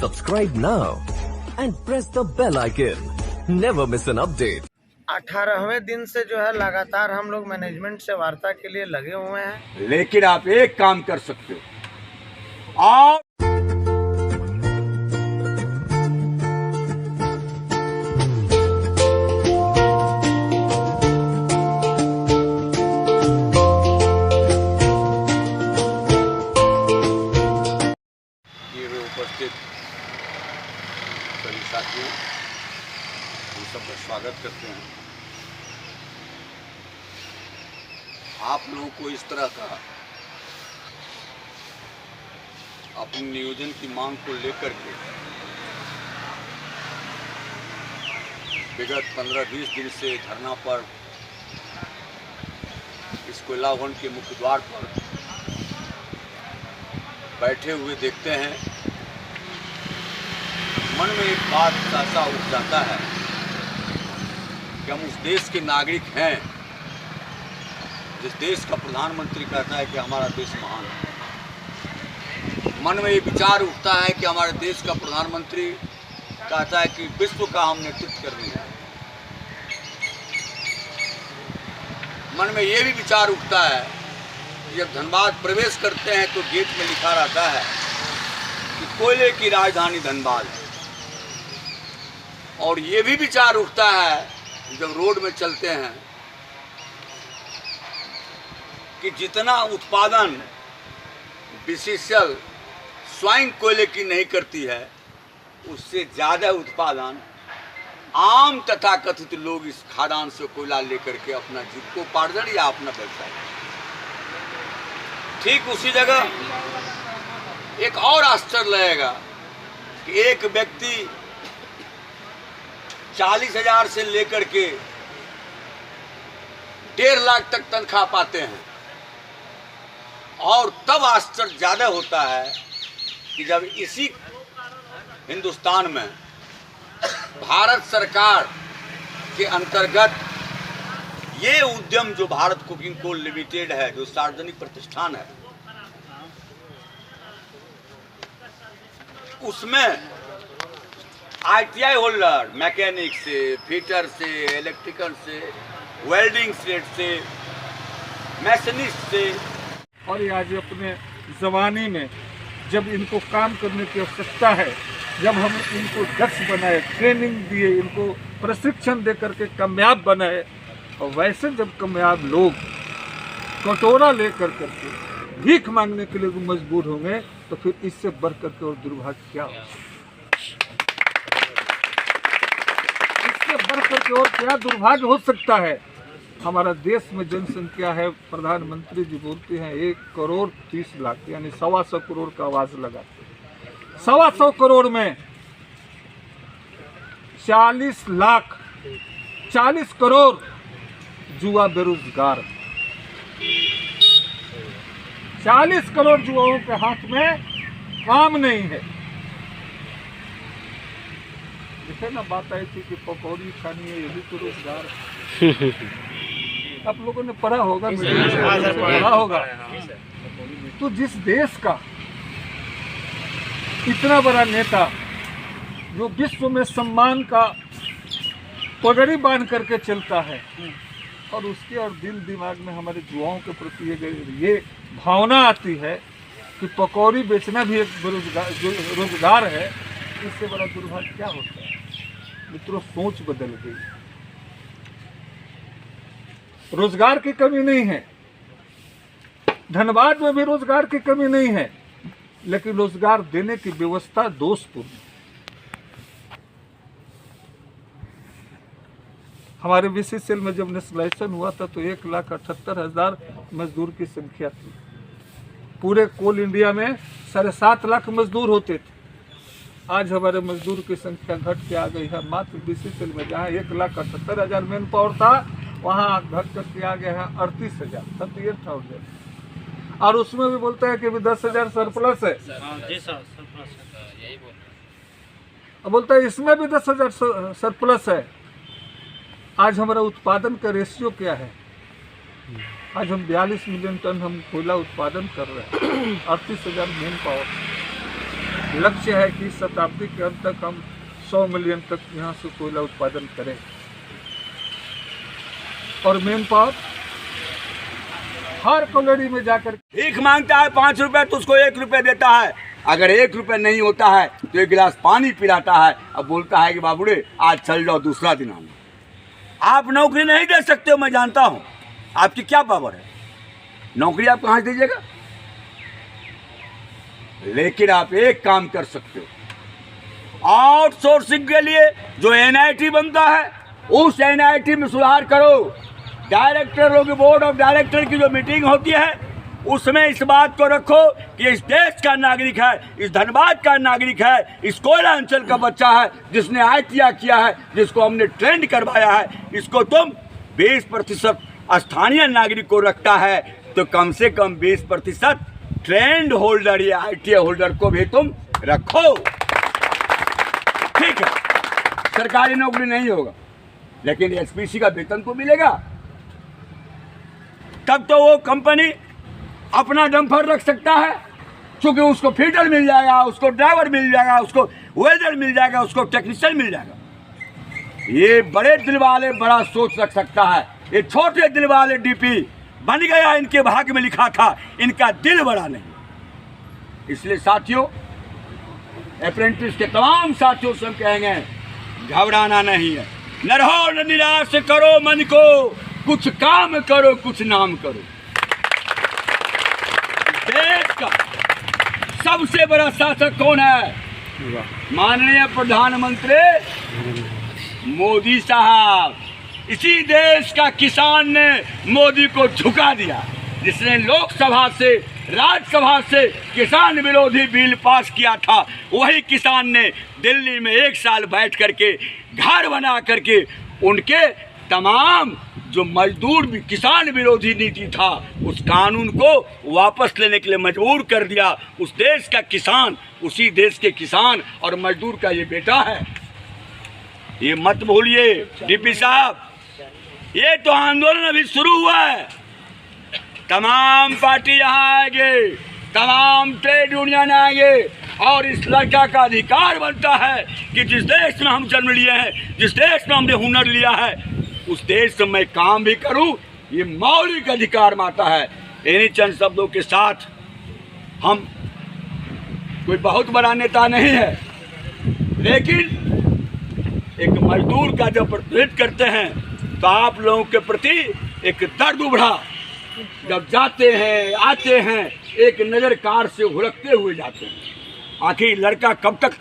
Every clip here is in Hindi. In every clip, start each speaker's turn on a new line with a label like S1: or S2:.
S1: Subscribe now and press the bell icon. Never miss an update.
S2: 18वें दिन से जो है लगातार हम लोग मैनेजमेंट से वार्ता के लिए लगे हुए हैं।
S3: लेकिन आप एक काम कर सकते हो, आप उपस्थित सभी साथियों, हम सबका स्वागत करते हैं। आप लोगों को इस तरह का अपने नियोजन की मांग को लेकर के विगत 15-20 दिन से धरना पर इस कोयला भवन के मुख्य द्वार पर बैठे हुए देखते हैं। मन में एक बात ऐसा उठ जाता है कि हम उस देश के नागरिक हैं जिस देश का प्रधानमंत्री कहता है कि हमारा देश महान है। मन में ये विचार उठता है कि हमारे देश का प्रधानमंत्री कहता है कि विश्व का हम नेतृत्व कर रहे हैं। मन में ये भी विचार उठता है कि जब धनबाद प्रवेश करते हैं तो गेट में लिखा रहता है कि कोयले की राजधानी धनबाद है। और ये भी विचार उठता है जब रोड में चलते हैं कि जितना उत्पादन बीसीसीएल स्वयं कोयले की नहीं करती है, उससे ज़्यादा उत्पादन आम तथाकथित लोग इस खादान से कोयला लेकर के अपना जीविकोपार्जन या अपना व्यवसाय। ठीक उसी जगह एक और आश्चर्य लगेगा कि एक व्यक्ति 40,000 से लेकर के 1.5 लाख तक तनख्वाह पाते हैं। और तब आश्चर्य ज़्यादा होता है कि जब इसी हिंदुस्तान में भारत सरकार के अंतर्गत ये उद्यम जो भारत कुकिंग कोल लिमिटेड है, जो सार्वजनिक प्रतिष्ठान है, उसमें ITI होल्डर मैकेनिक से, फिटर से, इलेक्ट्रिकल से, वेल्डिंग सेट से, मैशनिस्ट से,
S4: और ये आज अपने ज़माने में जब इनको काम करने की आवश्यकता है, जब हम इनको दक्ष बनाए, ट्रेनिंग दिए, इनको प्रशिक्षण दे करके कामयाब बनाए, और वैसे जब कामयाब लोग कटोरा ले करके भीख मांगने के लिए मजबूर होंगे तो फिर इससे बढ़ करके और दुर्भाग्य क्या हो, इससे बढ़ करके और क्या दुर्भाग्य हो सकता है। हमारा देश में जनसंख्या है, प्रधानमंत्री जी बोलते हैं 1,30,00,000 यानी 125 करोड़ का आवाज लगाते हैं। 125 करोड़ में 40 लाख 40 करोड़ युवा बेरोजगार, 40 करोड़ युवाओं के हाथ में काम नहीं है। देखे ना, बात आई थी कि पकौड़ी खानी है, ये भी तो रोजगार है। आप लोगों ने पढ़ा होगा, पढ़ा होगा। तो जिस देश का इतना बड़ा नेता जो विश्व में सम्मान का पगड़ी बांध करके चलता है, और उसके और दिल दिमाग में हमारे युवाओं के प्रति ये भावना आती है कि पकौड़ी बेचना भी एक रोजगार है, इससे बड़ा दुर्भाग्य क्या होता है। मित्रों, सोच बदल गई। रोजगार की कमी नहीं है, धनबाद में भी रोजगार की कमी नहीं है, लेकिन रोजगार देने की व्यवस्था दोषपूर्ण। हमारे बीसीसीएल में जब नेशनलाइजेशन हुआ था तो 1,78,000 मजदूर की संख्या थी। पूरे कोल इंडिया में 7.5 लाख मजदूर होते थे। आज हमारे मजदूर की संख्या घट के आ गई है मात्र बीसीसीएल में, जहाँ 1,78,000 मैन पावर था, वहाँ घट करके आ गया है 38,000, 38,000। और उसमें भी बोलता है कि 10,000 सरप्लस है। अब बोलता है इसमें भी 10,000 सरप्लस है। आज हमारा उत्पादन का रेशियो क्या है? आज हम 42 मिलियन टन हम कोयला उत्पादन कर रहे हैं, 38,000 मैन पावर। लक्ष्य है कि शताब्दी के अंत तक हम 100 मिलियन तक यहाँ से कोयला उत्पादन करें। और मेन पावर हर कॉलोनी में जाकर
S3: भीख मांगता है 5 रुपए तो उसको 1 रुपए देता है। अगर 1 रुपए नहीं होता है तो 1 गिलास पानी पिलाता है। अब बोलता है कि बाबूड़े आज चल जाओ, दूसरा दिन आना। आप नौकरी नहीं दे सकते हो, मैं जानता हूँ। आपकी क्या पावर है, नौकरी आप कहाँ से दीजिएगा? लेकिन आप एक काम कर सकते हो, आउटसोर्सिंग के लिए जो NIT बनता है उस NIT में सुधार करो। डायरेक्टर की बोर्ड ऑफ डायरेक्टर की जो मीटिंग होती है उसमें इस बात को रखो कि इस देश का नागरिक है, इस धनबाद का नागरिक है, इस कोयला अंचल का बच्चा है, जिसने ITI किया है, जिसको हमने ट्रेंड करवाया है, इसको तुम 20% स्थानीय नागरिक को रखता है तो कम से कम 20% ट्रेंड होल्डर या ITI होल्डर को भी तुम रखो। ठीक है, सरकारी नौकरी नहीं होगा लेकिन SPC का वेतन तो मिलेगा। तब तो वो कंपनी अपना डंपर रख सकता है, क्योंकि उसको फीडर मिल जाएगा, उसको ड्राइवर मिल जाएगा, उसको वेल्डर मिल जाएगा, उसको टेक्नीशियन मिल जाएगा। ये बड़े दिल वाले बड़ा सोच रख सकता है, ये छोटे दिल वाले DP बन गया, इनके भाग्य में लिखा था, इनका दिल बड़ा नहीं। इसलिए साथियों, अप्रेंटिस के तमाम साथियों से हम कहेंगे घबराना नहीं है, न रहो न निराश करो मन को, कुछ काम करो कुछ नाम करो। देश का सबसे बड़ा शासक कौन है? माननीय प्रधानमंत्री मोदी साहब। इसी देश का किसान ने मोदी को झुका दिया, जिसने लोकसभा से राज्यसभा से किसान विरोधी बिल पास किया था। वही किसान ने दिल्ली में 1 साल बैठ करके घर बना करके उनके तमाम जो मजदूर भी किसान विरोधी नीति था उस कानून को वापस लेने के लिए मजबूर कर दिया। उस देश का किसान, उसी देश के किसान और मजदूर का ये बेटा है। ये मत भूलिए DP साहब, ये तो आंदोलन अभी शुरू हुआ है। तमाम पार्टी यहाँ आएंगे, तमाम ट्रेड यूनियन आएंगे और इस लड़का का अधिकार बनता है कि जिस देश में हम जन्म लिए हैं, जिस देश में हमने हुनर लिया है, उस देश में मैं काम भी करूं, ये मौलिक अधिकार माता है। इन्हीं चंद शब्दों के साथ, हम कोई बहुत बड़ा नेता नहीं है, लेकिन एक मजदूर का जब प्रतिनिधित्व करते हैं तो आप लोगों के प्रति एक दर्द उभरा। जब जाते हैं आते हैं, एक नज़र कार से हुड़कते हुए जाते हैं। आखिर लड़का कब तक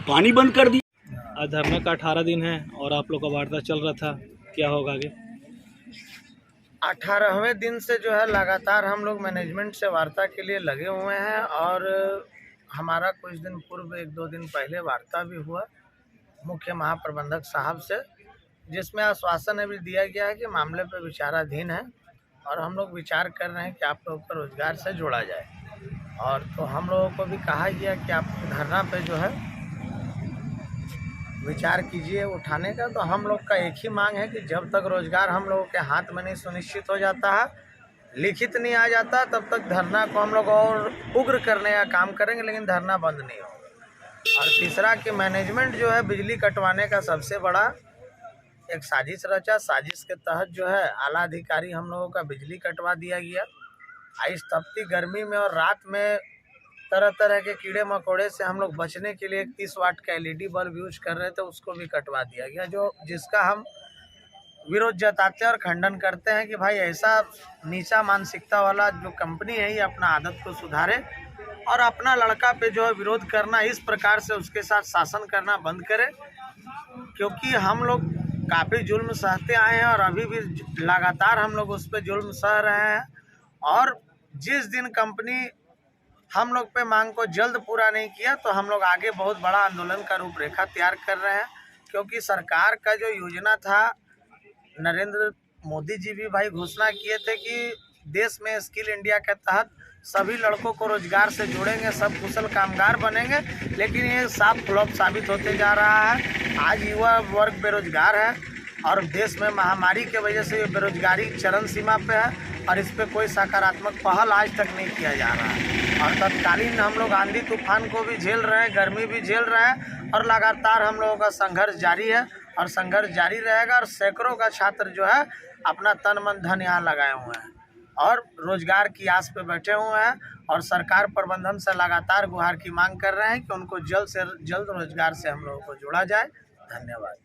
S3: पानी बंद कर दिया?
S5: आज धरना का 18 दिन है और आप लोग का वार्ता चल रहा था, क्या होगा आगे?
S2: 18वें दिन से जो है लगातार हम लोग मैनेजमेंट से वार्ता के लिए लगे हुए हैं और हमारा कुछ दिन पूर्व 1-2 दिन पहले वार्ता भी हुआ मुख्य महाप्रबंधक साहब से, जिसमें आश्वासन भी दिया गया है कि मामले पर विचाराधीन है और हम लोग विचार कर रहे हैं कि आप लोगों को रोजगार से जोड़ा जाए। और तो हम लोगों को भी कहा गया कि आप धरना पे जो है विचार कीजिए उठाने का। तो हम लोग का एक ही मांग है कि जब तक रोजगार हम लोगों के हाथ में नहीं सुनिश्चित हो जाता है, लिखित नहीं आ जाता, तब तक धरना को हम लोग और उग्र करने का काम करेंगे, लेकिन धरना बंद नहीं होगा। और तीसरा कि मैनेजमेंट जो है बिजली कटवाने का सबसे बड़ा एक साजिश रचा। साजिश के तहत जो है आला अधिकारी हम लोगों का बिजली कटवा दिया गया। इस तपती गर्मी में और रात में तरह तरह के कीड़े मकोड़े से हम लोग बचने के लिए 30 वाट का LED बल्ब यूज कर रहे थे, उसको भी कटवा दिया गया, जिसका हम विरोध जताते हैं और खंडन करते हैं कि भाई ऐसा नीचा मानसिकता वाला जो कंपनी है ये अपना आदत को सुधारे और अपना लड़का पे जो है विरोध करना, इस प्रकार से उसके साथ शासन करना बंद करे। क्योंकि हम लोग काफ़ी जुल्म सहते आए हैं और अभी भी लगातार हम लोग उस पर जुल्म सह रहे हैं। और जिस दिन कंपनी हम लोग पे मांग को जल्द पूरा नहीं किया तो हम लोग आगे बहुत बड़ा आंदोलन का रूपरेखा तैयार कर रहे हैं। क्योंकि सरकार का जो योजना था, नरेंद्र मोदी जी भी भाई घोषणा किए थे कि देश में स्किल इंडिया के तहत सभी लड़कों को रोजगार से जोड़ेंगे, सब कुशल कामगार बनेंगे, लेकिन ये साफ फ्लॉप साबित होते जा रहा है। आज युवा वर्ग बेरोजगार है और देश में महामारी के वजह से ये बेरोजगारी चरम सीमा पे है और इस पर कोई सकारात्मक पहल आज तक नहीं किया जा रहा है। और तत्कालीन हम लोग आंधी तूफान को भी झेल रहे हैं, गर्मी भी झेल रहे हैं और लगातार हम लोगों का संघर्ष जारी है और संघर्ष जारी रहेगा। और सैकड़ों का छात्र जो है अपना तन मन धन यहाँ लगाए हुए हैं और रोजगार की आस पे बैठे हुए हैं और सरकार प्रबंधन से लगातार गुहार की मांग कर रहे हैं कि उनको जल्द से जल्द रोजगार से हम लोगों को जोड़ा जाए। धन्यवाद।